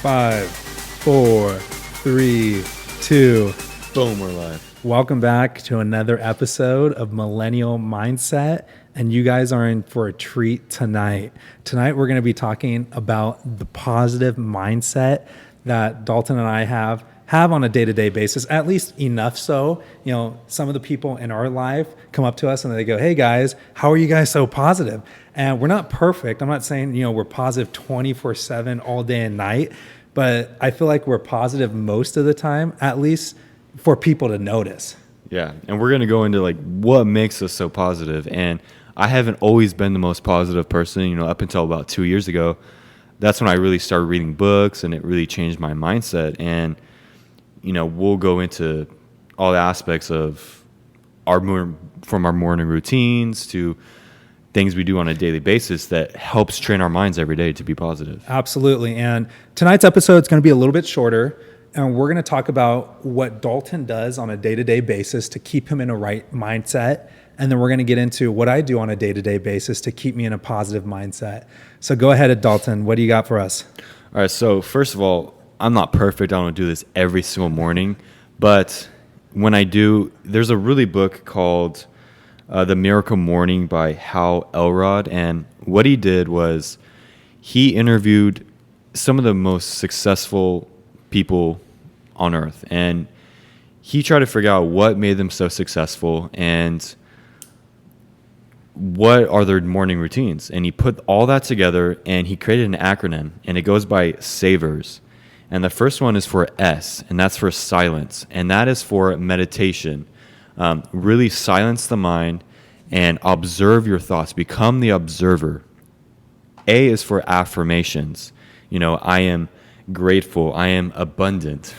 5, 4, 3, 2. Boom, we're live. Welcome back to another episode of Millennial Mindset. And you guys are in for a treat tonight. Tonight, we're going to be talking about the positive mindset that Dalton and I have on a day-to-day basis, at least enough so. You know, some of the people in our life come up to us and they go, hey guys, how are you guys so positive? And we're not perfect. I'm not saying, we're positive 24/7 all day and night, but I feel like we're positive most of the time, at least for people to notice. Yeah, and we're going to go into like what makes us so positive. And I haven't always been the most positive person, up until about 2 years ago. That's when I really started reading books and it really changed my mindset. And we'll go into all the aspects of from our morning routines to things we do on a daily basis that helps train our minds every day to be positive. Absolutely. And tonight's episode is going to be a little bit shorter, and we're going to talk about what Dalton does on a day-to-day basis to keep him in a right mindset. And then we're going to get into what I do on a day-to-day basis to keep me in a positive mindset. So go ahead, Dalton. What do you got for us? All right. So first of all, I'm not perfect. I don't do this every single morning. But when I do, there's a really book called The Miracle Morning by Hal Elrod. And what he did was he interviewed some of the most successful people on earth. And he tried to figure out what made them so successful and what are their morning routines. And he put all that together and he created an acronym, and it goes by SAVERS. And the first one is for S, and that's for silence. And that is for meditation. Really silence the mind and observe your thoughts. Become the observer. A is for affirmations. I am grateful. I am abundant.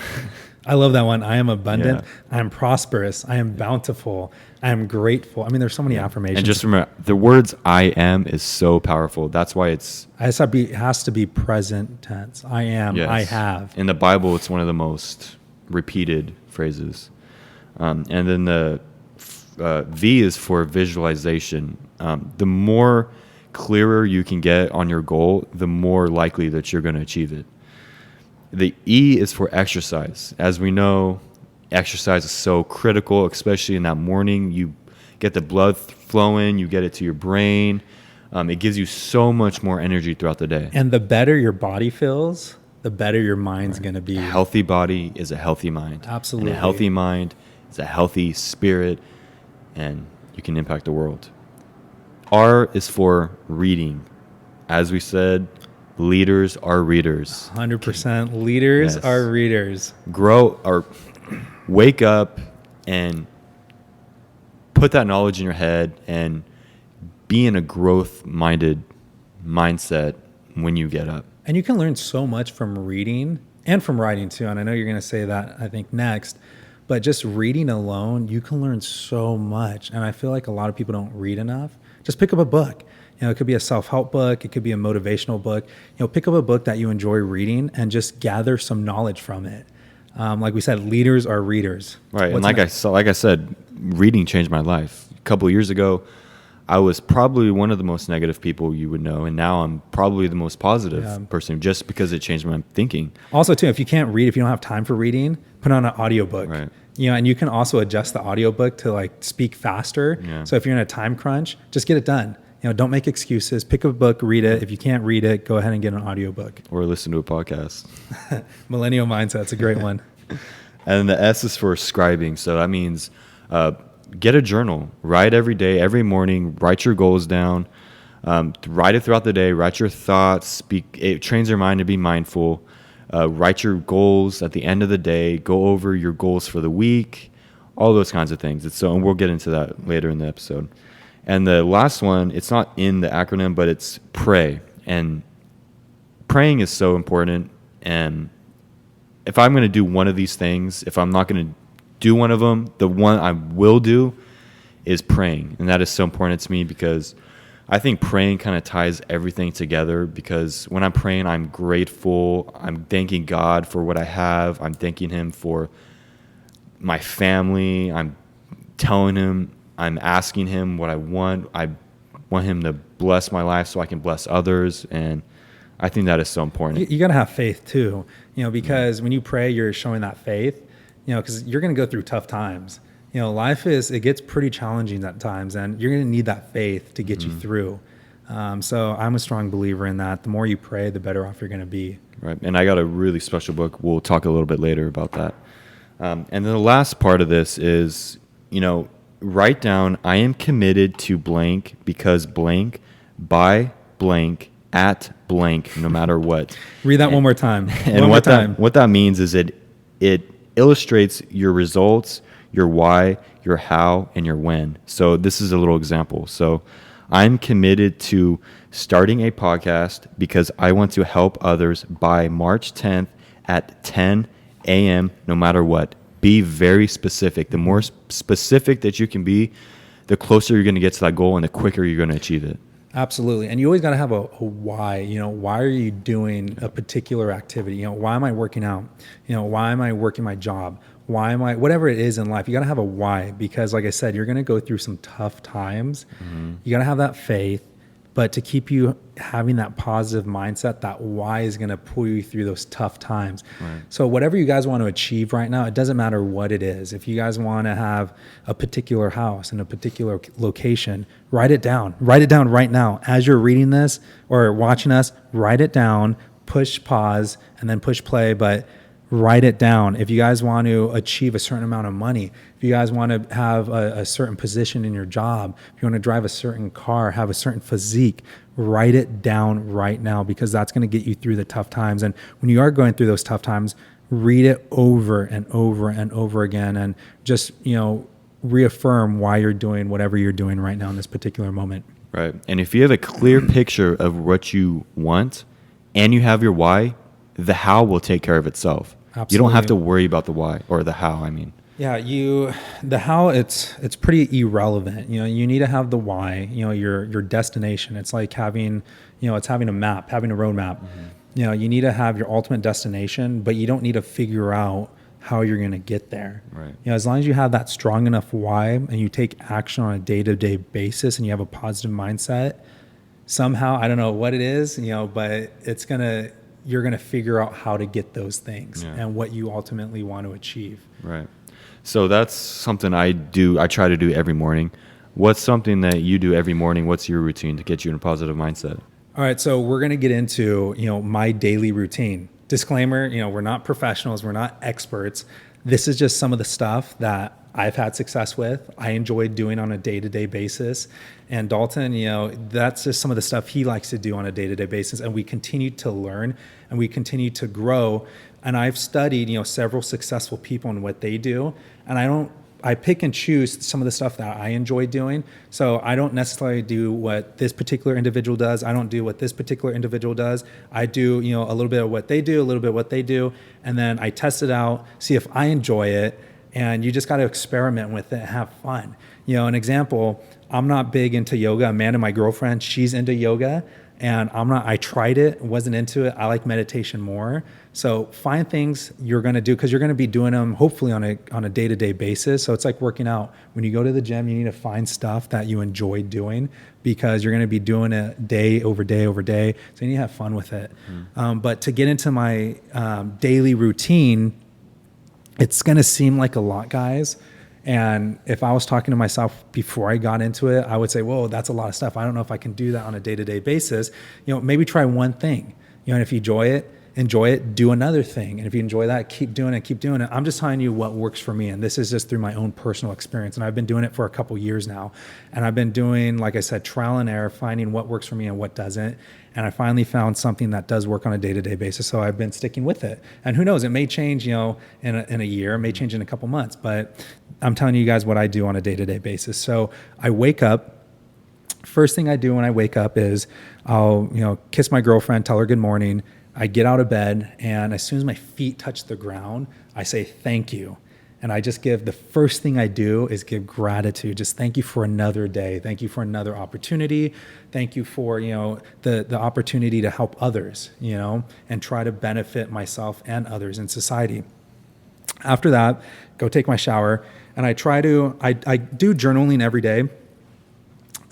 I love that one. I am abundant. Yeah. I am prosperous. I am bountiful. I am grateful. I mean, there's so many affirmations. And just remember, the words I am is so powerful. That's why it has to be present tense. I am. Yes. I have. In the Bible, it's one of the most repeated phrases. And then the V is for visualization. The more clearer you can get on your goal, the more likely that you're going to achieve it. The E is for exercise. As we know, exercise is so critical, especially in that morning. You get the blood flowing, you get it to your brain. It gives you so much more energy throughout the day. And the better your body feels, the better your mind's going to be. A healthy body is a healthy mind. Absolutely. And a healthy mind is a healthy spirit, and you can impact the world. R is for reading. As we said, leaders are readers. 100%. Leaders are readers. Wake up and put that knowledge in your head and be in a growth-minded mindset when you get up. And you can learn so much from reading and from writing too. And I know you're going to say that, I think, next. But just reading alone, you can learn so much. And I feel like a lot of people don't read enough. Just pick up a book. It could be a self-help book. It could be a motivational book. Pick up a book that you enjoy reading and just gather some knowledge from it. Like we said, leaders are readers. Right. And like I said, reading changed my life. A couple of years ago, I was probably one of the most negative people you would know. And now I'm probably the most positive person just because it changed my thinking. Also, too, if you can't read, if you don't have time for reading, put on an audiobook. Right. And you can also adjust the audiobook to speak faster. Yeah. So if you're in a time crunch, just get it done. Don't make excuses. Pick up a book, read it. If you can't read it, go ahead and get an audiobook. Or listen to a podcast. Millennial Mindset's a great one. And the S is for scribing. So that means get a journal. Write every day, every morning. Write your goals down. Write it throughout the day. Write your thoughts. It trains your mind to be mindful. Write your goals at the end of the day. Go over your goals for the week. All those kinds of things. And we'll get into that later in the episode. And the last one, it's not in the acronym, but it's pray. And praying is so important. And if I'm going to do one of these things, if I'm not going to do one of them, the one I will do is praying. And that is so important to me because I think praying kind of ties everything together, because when I'm praying, I'm grateful. I'm thanking God for what I have. I'm thanking Him for my family. I'm telling Him, I'm asking Him what I want. I want Him to bless my life so I can bless others. And I think that is so important. You got to have faith too, because when you pray, you're showing that faith, because you're going to go through tough times. Life it gets pretty challenging at times, and you're going to need that faith to get you through. So I'm a strong believer in that. The more you pray, the better off you're going to be. Right. And I got a really special book. We'll talk a little bit later about that. And then the last part of this is, write down, I am committed to blank because blank, by blank, at blank, no matter what. Read that one more time. And what that means is it illustrates your results, your why, your how, and your when. So this is a little example. So I'm committed to starting a podcast because I want to help others by March 10th at 10 a.m. no matter what. Be very specific. The more specific that you can be, the closer you're going to get to that goal and the quicker you're going to achieve it. Absolutely. And you always got to have a why. Why are you doing a particular activity? Why am I working out? Why am I working my job? Why am I, whatever it is in life, you got to have a why, because like I said, you're going to go through some tough times. You got to have that faith, but to keep you having that positive mindset, that why is going to pull you through those tough times. Right. So whatever you guys want to achieve right now, it doesn't matter what it is. If you guys want to have a particular house in a particular location, write it down. Write it down right now. As you're reading this or watching us, write it down, push pause, and then push play. But write it down. If you guys want to achieve a certain amount of money, if you guys want to have a certain position in your job, if you want to drive a certain car, have a certain physique, write it down right now, because that's going to get you through the tough times. And when you are going through those tough times, read it over and over and over again, and just, reaffirm why you're doing whatever you're doing right now in this particular moment. Right. And if you have a clear picture of what you want and you have your why, the how will take care of itself. Absolutely. You don't have to worry about the why, or the how, I mean. Yeah, the how, it's pretty irrelevant. You need to have the why, your destination. It's like having, it's having a map, having a roadmap. You need to have your ultimate destination, but you don't need to figure out how you're going to get there. Right. As long as you have that strong enough why and you take action on a day-to-day basis and you have a positive mindset, somehow, I don't know what it is, but you're going to figure out how to get those things and what you ultimately want to achieve. Right. So that's something I try to do every morning. What's something that you do every morning? What's your routine to get you in a positive mindset? All right. So we're going to get into, my daily routine. Disclaimer, we're not professionals. We're not experts. This is just some of the stuff that I've had success with, I enjoy doing on a day-to-day basis. And Dalton, that's just some of the stuff he likes to do on a day-to-day basis. And we continue to learn and we continue to grow. And I've studied, several successful people and what they do. And I pick and choose some of the stuff that I enjoy doing. So I don't necessarily do what this particular individual does. I don't do what this particular individual does. I do, a little bit of what they do, a little bit of what they do. And then I test it out, see if I enjoy it. And you just got to experiment with it and have fun. An example, I'm not big into yoga. Amanda, my girlfriend, she's into yoga. And I tried it, wasn't into it. I like meditation more. So find things you're going to do, because you're going to be doing them hopefully on a day-to-day basis. So it's like working out. When you go to the gym, you need to find stuff that you enjoy doing, because you're going to be doing it day over day over day. So you need to have fun with it. But to get into my daily routine, it's going to seem like a lot, guys. And if I was talking to myself before I got into it, I would say, whoa, that's a lot of stuff. I don't know if I can do that on a day-to-day basis. Maybe try one thing, and if you enjoy it, do another thing. And if you enjoy that, keep doing it. I'm just telling you what works for me. And this is just through my own personal experience. And I've been doing it for a couple years now. And I've been doing, like I said, trial and error, finding what works for me and what doesn't. And I finally found something that does work on a day-to-day basis. So I've been sticking with it. And who knows, it may change, in a year, it may change in a couple months, but I'm telling you guys what I do on a day-to-day basis. So I wake up. First thing I do when I wake up is I'll, kiss my girlfriend, tell her good morning. I get out of bed, and as soon as my feet touch the ground, I say thank you. And I just the first thing I do is give gratitude. Just thank you for another day. Thank you for another opportunity. Thank you for, the opportunity to help others, and try to benefit myself and others in society. After that, go take my shower, and I do journaling every day.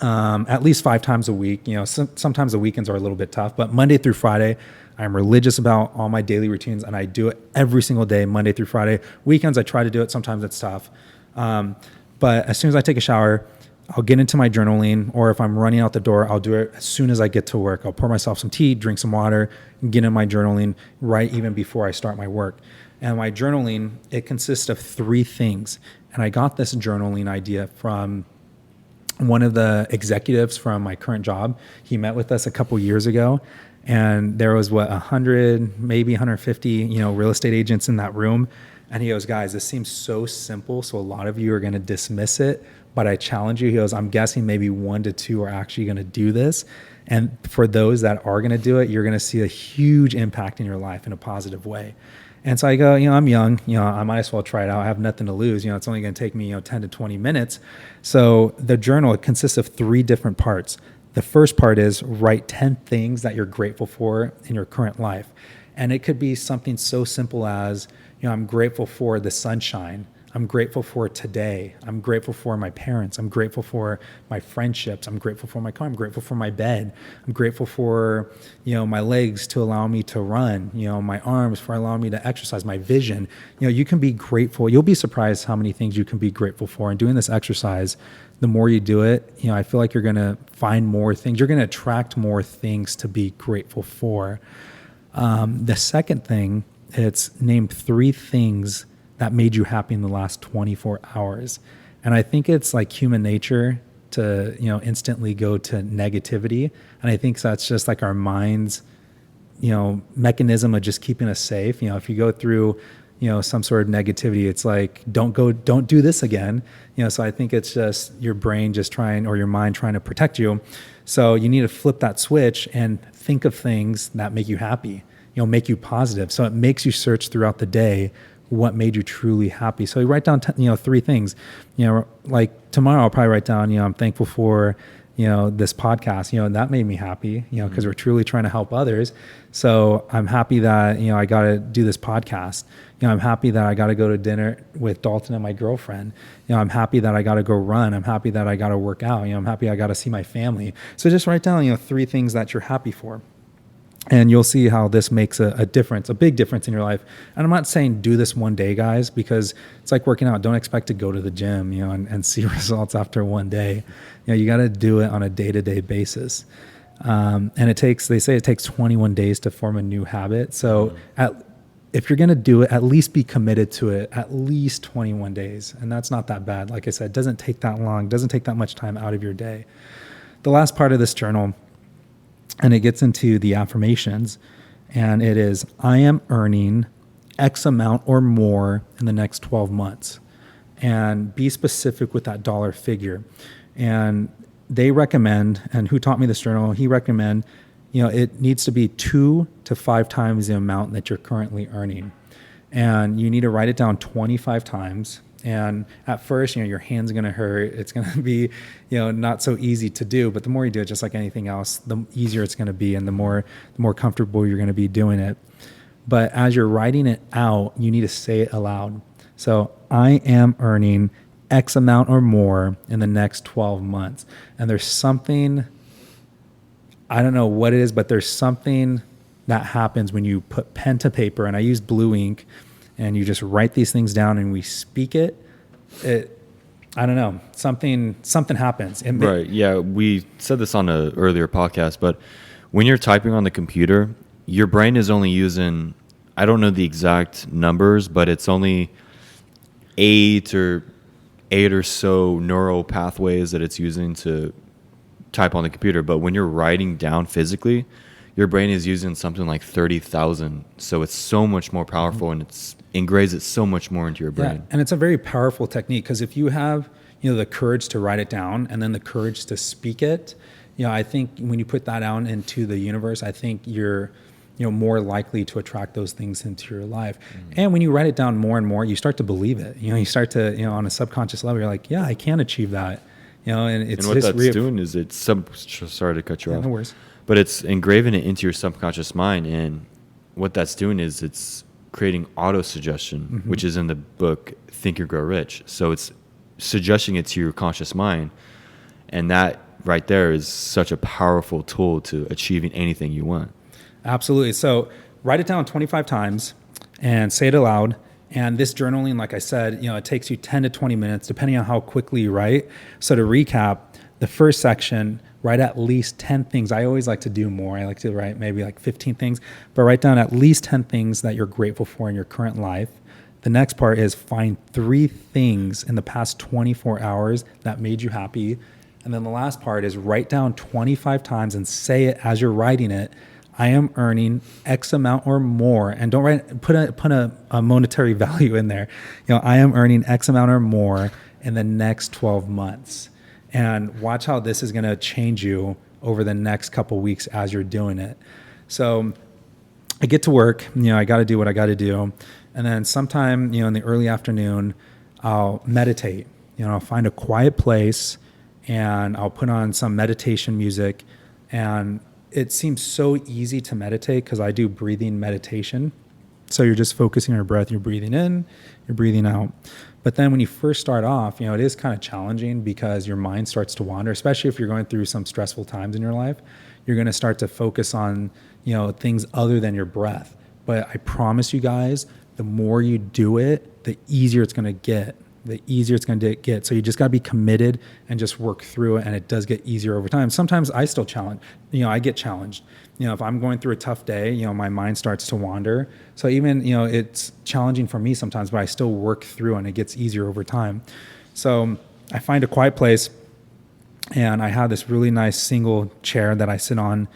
at least 5 times a week. Sometimes the weekends are a little bit tough, but Monday through Friday, I'm religious about all my daily routines, and I do it every single day, Monday through Friday. Weekends, I try to do it. Sometimes it's tough. But as soon as I take a shower, I'll get into my journaling, or if I'm running out the door, I'll do it as soon as I get to work. I'll pour myself some tea, drink some water, and get in my journaling right even before I start my work. And my journaling, it consists of 3 things. And I got this journaling idea from one of the executives from my current job. He met with us a couple years ago, and there was 100, maybe 150, real estate agents in that room. And he goes, guys, this seems so simple, so a lot of you are going to dismiss it, but I challenge you. He goes, I'm guessing maybe 1 to 2 are actually going to do this. And for those that are going to do it, you're going to see a huge impact in your life in a positive way. And so I go, I'm young, I might as well try it out. I have nothing to lose. It's only going to take me, 10 to 20 minutes. So the journal, it consists of 3 different parts. The first part is write 10 things that you're grateful for in your current life. And it could be something so simple as, I'm grateful for the sunshine. I'm grateful for today. I'm grateful for my parents. I'm grateful for my friendships. I'm grateful for my car. I'm grateful for my bed. I'm grateful for, my legs to allow me to run, my arms for allowing me to exercise, my vision. You can be grateful. You'll be surprised how many things you can be grateful for. And doing this exercise, the more you do it, I feel like you're going to find more things. You're going to attract more things to be grateful for. The second thing, it's named 3 things that made you happy in the last 24 hours. And I think it's like human nature to, instantly go to negativity. And I think that's just like our mind's, mechanism of just keeping us safe. If you go through, some sort of negativity, it's like, don't do this again. So I think it's just your brain just trying, or your mind trying to protect you. So you need to flip that switch and think of things that make you happy, make you positive. So it makes you search throughout the day what made you truly happy. So you write down, 3 things, like tomorrow I'll probably write down, I'm thankful for, this podcast, that made me happy, because we're truly trying to help others. So I'm happy that, I got to do this podcast. I'm happy that I got to go to dinner with Dalton and my girlfriend. I'm happy that I got to go run. I'm happy that I got to work out. I'm happy I got to see my family. So just write down, 3 things that you're happy for. And you'll see how this makes a difference, a big difference in your life. And I'm not saying do this one day, guys, because it's like working out. Don't expect to go to the gym, and see results after one day. You got to do it on a day-to-day basis. And they say it takes 21 days to form a new habit. So if you're going to do it, at least be committed to it at least 21 days. And that's not that bad. Like I said, it doesn't take that long, doesn't take that much time out of your day. The last part of this journal, and it gets into the affirmations, and it is, I am earning X amount or more in the next 12 months. And be specific with that dollar figure. And they recommend, and who taught me this journal, he recommend, it needs to be 2 to 5 times the amount that you're currently earning. And you need to write it down 25 times. And at first, your hand's going to hurt. It's going to be, not so easy to do. But the more you do it, just like anything else, the easier it's going to be, and the more comfortable you're going to be doing it. But as you're writing it out, you need to say it aloud. So I am earning X amount or more in the next 12 months. And there's something, I don't know what it is, but there's something that happens when you put pen to paper, and I use blue ink, and you just write these things down and we speak it. I don't know, something happens. Right. Yeah. We said this on an earlier podcast, but when you're typing on the computer, your brain is only using, I don't know the exact numbers, but it's only eight or so neural pathways that it's using to type on the computer. But when you're writing down physically, your brain is using something like 30,000. So it's so much more powerful, and it's engraves it so much more into your brain. Yeah, and it's a very powerful technique, because if you have, the courage to write it down and then the courage to speak it, I think when you put that out into the universe, I think you're, more likely to attract those things into your life. And when you write it down more and more, you start to believe it. You start to, on a subconscious level, you're like, yeah, I can achieve that. And it's and what that's doing is sorry to cut you off. No worries. But it's engraving it into your subconscious mind, and what that's doing is it's creating auto-suggestion, which is in the book Think and Grow Rich. So it's suggesting it to your conscious mind, and that right there is such a powerful tool to achieving anything you want. Absolutely. So write it down 25 times and say it aloud. And this journaling, like I said, it takes you 10 to 20 minutes, depending on how quickly you write. So to recap, the first section, write at least 10 things. I always like to do more. I like to write maybe like 15 things, but write down at least 10 things that you're grateful for in your current life. The next part is find 3 things in the past 24 hours that made you happy. And then the last part is write down 25 times and say it as you're writing it. I am earning X amount or more. And don't put a monetary value in there. I am earning X amount or more in the next 12 months. And watch how this is going to change you over the next couple weeks as you're doing it. So I get to work, I got to do what I got to do. And then sometime, in the early afternoon, I'll meditate. I'll find a quiet place and I'll put on some meditation music. And it seems so easy to meditate because I do breathing meditation. So you're just focusing on your breath. You're breathing in, you're breathing out. But then when you first start off, it is kind of challenging because your mind starts to wander, especially if you're going through some stressful times in your life. You're going to start to focus on, things other than your breath. But I promise you guys, the more you do it, the easier it's going to get. So you just got to be committed and just work through it. And it does get easier over time. Sometimes I still I get challenged. If I'm going through a tough day, my mind starts to wander. So even, it's challenging for me sometimes, but I still work through and it gets easier over time. So I find a quiet place and I have this really nice single chair that I sit on.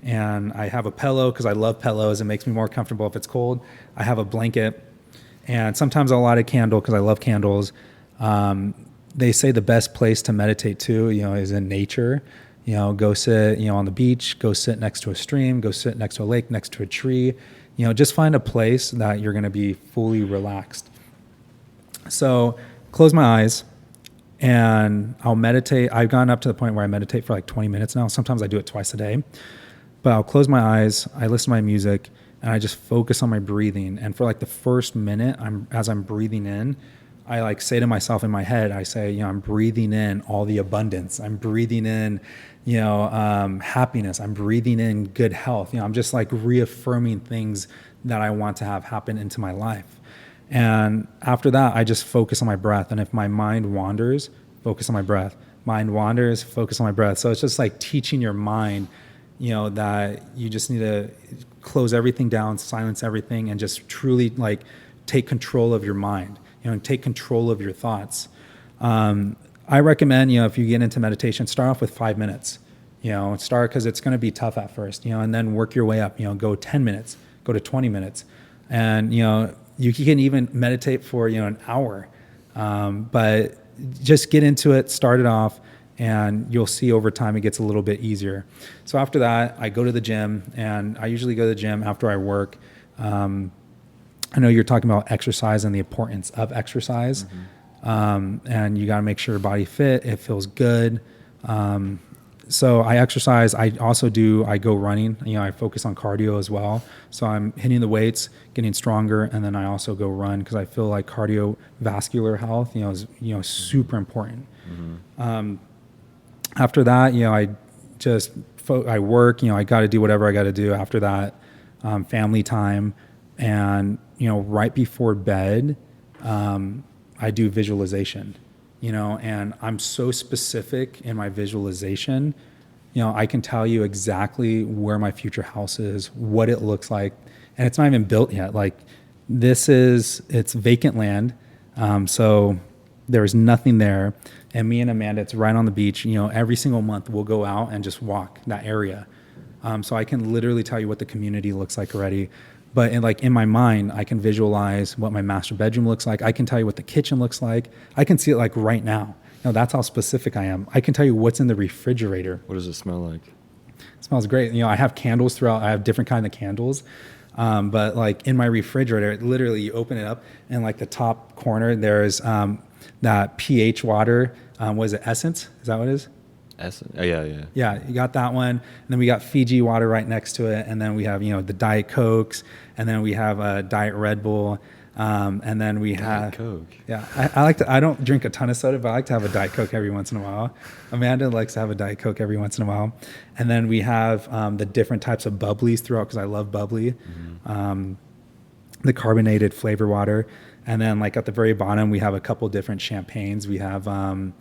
And I have a pillow because I love pillows. It makes me more comfortable if it's cold. I have a blanket. And sometimes I'll light a candle because I love candles. They say the best place to meditate too, is in nature. Go sit, on the beach, go sit next to a stream, go sit next to a lake, next to a tree. Just find a place that you're going to be fully relaxed. So close my eyes and I'll meditate. I've gone up to the point where I meditate for like 20 minutes now. Sometimes I do it twice a day. But I'll close my eyes, I listen to my music, and I just focus on my breathing. And for like the first minute, as I'm breathing in, I like say to myself in my head, I say, I'm breathing in all the abundance. I'm breathing in, happiness. I'm breathing in good health. I'm just like reaffirming things that I want to have happen into my life. And after that, I just focus on my breath. And if my mind wanders, focus on my breath. Mind wanders, focus on my breath. So it's just like teaching your mind, that you just need to close everything down, silence everything, and just truly like take control of your mind, and take control of your thoughts. I recommend, if you get into meditation, start off with 5 minutes, start because it's going to be tough at first, and then work your way up, go 10 minutes, go to 20 minutes. And, you can even meditate for, an hour. But just get into it, start it off, and you'll see over time it gets a little bit easier. So after that, I go to the gym, and I usually go to the gym after I work. I know you're talking about exercise and the importance of exercise. Mm-hmm. And you got to make sure your body fit, it feels good. So I exercise. I go running. I focus on cardio as well. So I'm hitting the weights, getting stronger, and then I also go run because I feel like cardiovascular health, is super important. Mm-hmm. After that, I work. I got to do whatever I got to do after that. Family time, and right before bed, I do visualization. And I'm so specific in my visualization. I can tell you exactly where my future house is, what it looks like, and it's not even built yet. Like it's vacant land. So there's nothing there. And me and Amanda, it's right on the beach. Every single month we'll go out and just walk that area. So I can literally tell you what the community looks like already. But in my mind, I can visualize what my master bedroom looks like. I can tell you what the kitchen looks like. I can see it like right now. That's how specific I am. I can tell you what's in the refrigerator. What does it smell like? It smells great. I have candles throughout. I have different kind of candles. But like in my refrigerator, literally you open it up and like the top corner, there's that pH water. Was it Essence? Is that what it is? Essence? Oh, yeah. Yeah, you got that one. And then we got Fiji water right next to it. And then we have, the Diet Cokes. And then we have a Diet Red Bull. And then we Diet have Coke. Yeah, I don't drink a ton of soda, but I like to have a Diet Coke every once in a while. Amanda likes to have a Diet Coke every once in a while. And then we have the different types of bubblies throughout, because I love bubbly. The carbonated flavor water. And then like at the very bottom, we have a couple different champagnes. We have Dom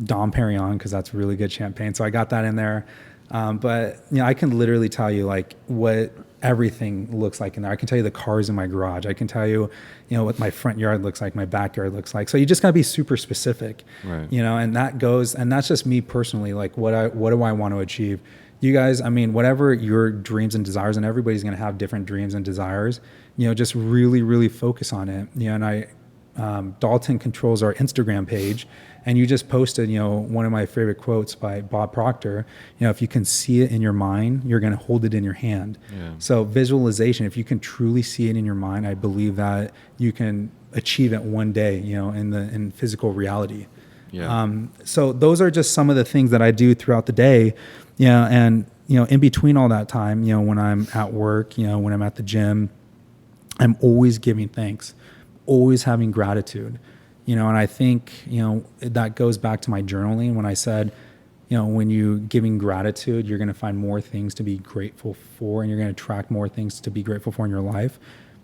Perignon, because that's really good champagne. So I got that in there. But I can literally tell you like what everything looks like in there. I can tell you the cars in my garage. I can tell you, what my front yard looks like, my backyard looks like. So you just gotta be super specific, right? And that's just me personally. Like what do I want to achieve? You guys, whatever your dreams and desires, and everybody's going to have different dreams and desires, just really, really focus on it. And Dalton controls our Instagram page, and you just posted, one of my favorite quotes by Bob Proctor, if you can see it in your mind, you're going to hold it in your hand. Yeah. So visualization, if you can truly see it in your mind, I believe that you can achieve it one day, in physical reality. Yeah. So those are just some of the things that I do throughout the day. And in between all that time, when I'm at work, when I'm at the gym, I'm always giving thanks, always having gratitude, and I think, that goes back to my journaling when I said, when you giving gratitude, you're going to find more things to be grateful for, and you're going to attract more things to be grateful for in your life.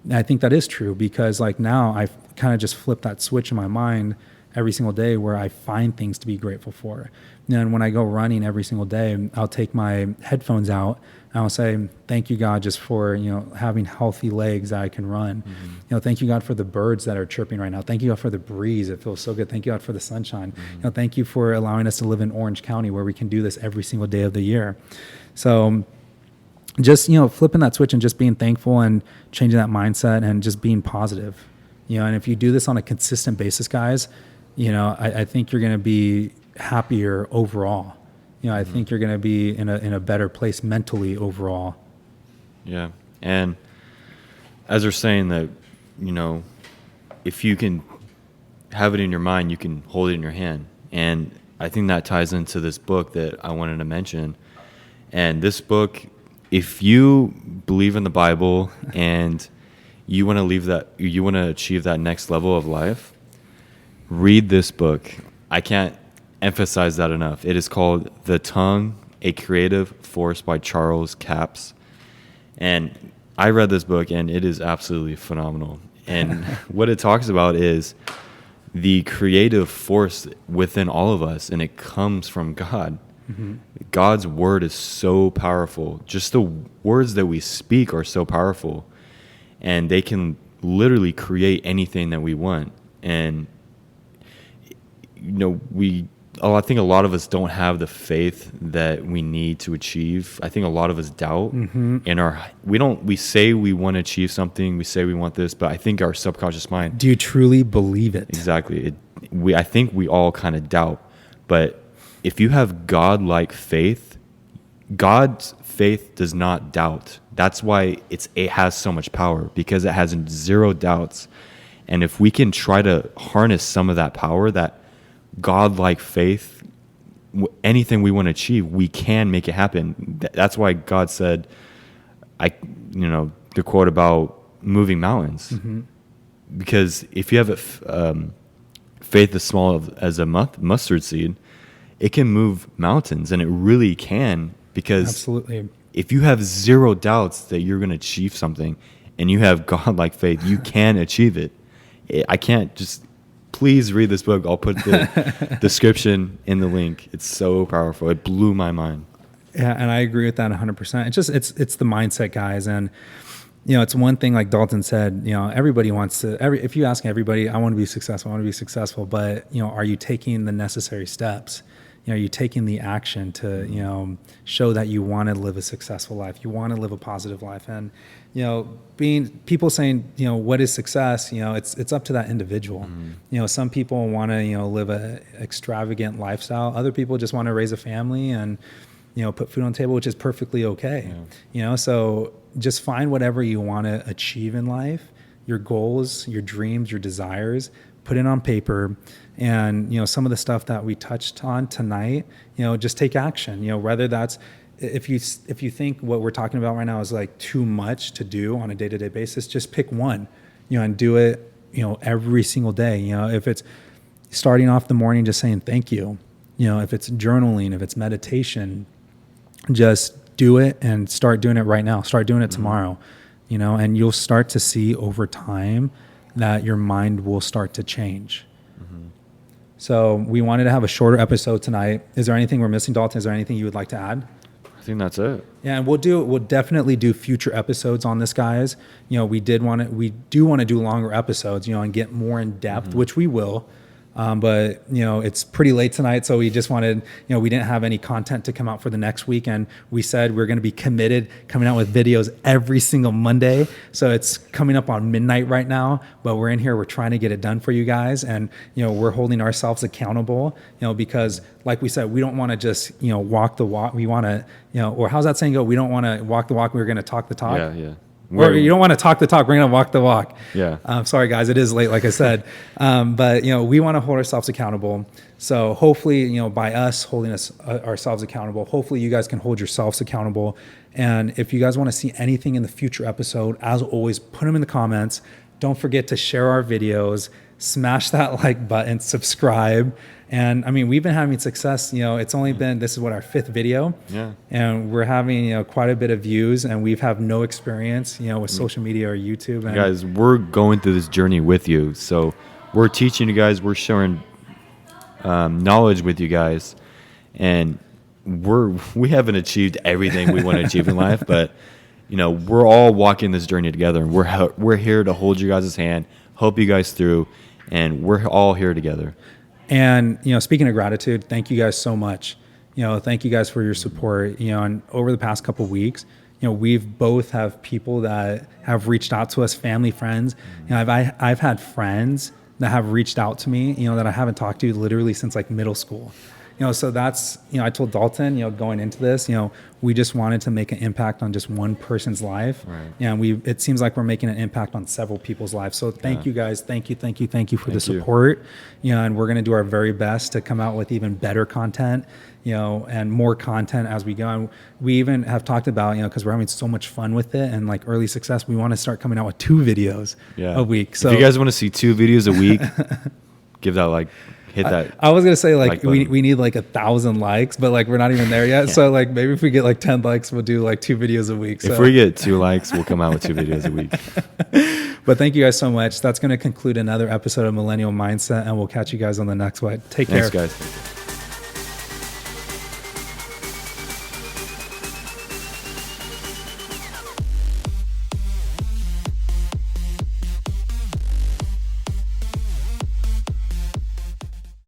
And I think that is true, because like now I've kind of just flipped that switch in my mind every single day where I find things to be grateful for. And when I go running every single day, I'll take my headphones out and I'll say, thank you, God, just for, having healthy legs that I can run. Mm-hmm. Thank you, God, for the birds that are chirping right now. Thank you, God, for the breeze. It feels so good. Thank you, God, for the sunshine. Mm-hmm. Thank you for allowing us to live in Orange County, where we can do this every single day of the year. So just, flipping that switch and just being thankful and changing that mindset and just being positive. And if you do this on a consistent basis, guys, I think you're going to be happier overall. I think you're going to be in a better place mentally overall. Yeah. And as they're saying that, if you can have it in your mind, you can hold it in your hand. And I think that ties into this book that I wanted to mention. And this book, if you believe in the Bible and you want to achieve that next level of life, read this book. I can't emphasize that enough. It is called The Tongue, A Creative Force by Charles Capps. And I read this book and it is absolutely phenomenal. And what it talks about is the creative force within all of us, and it comes from God. Mm-hmm. God's word is so powerful. Just the words that we speak are so powerful, and they can literally create anything that we want. And I think a lot of us don't have the faith that we need to achieve. I think a lot of us doubt we say we want to achieve something, we say we want this, but I think our subconscious mind. Do you truly believe it? Exactly. I think we all kind of doubt. But if you have God-like faith, God's faith does not doubt. That's why it has so much power, because it has zero doubts. And if we can try to harness some of that power, that God-like faith, anything we want to achieve, we can make it happen. That's why God said, the quote about moving mountains. Mm-hmm. Because if you have faith as small as a mustard seed, it can move mountains, and it really can. Because absolutely, if you have zero doubts that you're going to achieve something, and you have God-like faith, you can achieve it. I can't just. Please read this book. I'll put the description in the link. It's so powerful. It blew my mind. Yeah, and I agree with that 100%. It's the mindset, guys. And it's one thing, like Dalton said, everybody wants to. If you ask everybody, I want to be successful. I want to be successful. But are you taking the necessary steps? Are you taking the action to show that you want to live a successful life? You want to live a positive life, and people saying, what is success? It's up to that individual. Mm-hmm. Some people want to, live a extravagant lifestyle. Other people just want to raise a family and, put food on the table, which is perfectly okay. Yeah. So just find whatever you want to achieve in life, your goals, your dreams, your desires, put it on paper. And, some of the stuff that we touched on tonight, just take action, whether that's, if you think what we're talking about right now is like too much to do on a day-to-day basis, just pick one. and do it, every single day. If it's starting off the morning, just saying thank you, if it's journaling, if it's meditation, just do it and start doing it right now. Start doing it tomorrow, and you'll start to see over time that your mind will start to change. So we wanted to have a shorter episode tonight. Is there anything we're missing, Dalton? Is there anything you would like to add? I think that's it. Yeah, and we'll definitely do future episodes on this, guys. We do want to do longer episodes, and get more in depth, which we will. But it's pretty late tonight, so we just wanted, we didn't have any content to come out for the next week, and we said we're going to be committed coming out with videos every single Monday. So it's coming up on midnight right now, but we're in here, we're trying to get it done for you guys, and we're holding ourselves accountable, because like we said, we don't want to just walk the walk. We want to, or how's that saying go? We don't want to walk the walk. We're going to talk the talk. Yeah. Or you don't want to talk the talk. We're going to walk the walk. Yeah. Sorry, guys. It is late, like I said. But, we want to hold ourselves accountable. So hopefully, by us holding ourselves accountable, hopefully you guys can hold yourselves accountable. And if you guys want to see anything in the future episode, as always, put them in the comments. Don't forget to share our videos, smash that like button, subscribe. And we've been having success. It's only been, this is what, our 5th video. Yeah. And we're having, quite a bit of views, and we've have no experience, with social media or YouTube. And guys, we're going through this journey with you. So we're teaching you guys, we're sharing knowledge with you guys. And we haven't achieved everything we want to achieve in life, but we're all walking this journey together, and we're here to hold you guys' hand, help you guys through, and we're all here together. And, speaking of gratitude, thank you guys so much. Thank you guys for your support. And over the past couple of weeks, we've both have people that have reached out to us, family, friends. I've had friends that have reached out to me, that I haven't talked to literally since like middle school. So that's, I told Dalton, going into this, we just wanted to make an impact on just one person's life. Right. And it seems like we're making an impact on several people's lives. So thank you guys. Thank you for the support. And we're going to do our very best to come out with even better content, and more content as we go. And we even have talked about, because we're having so much fun with it and like early success, we want to start coming out with 2 videos a week. So if you guys want to see 2 videos a week, give that hit that. I was going to say we need 1,000 likes, but we're not even there yet. Yeah. So maybe if we get 10 likes, we'll do 2 videos a week. If we get 2 likes, we'll come out with 2 videos a week. But thank you guys so much. That's going to conclude another episode of Millennial Mindset, and we'll catch you guys on the next one. Take care. Thanks, guys.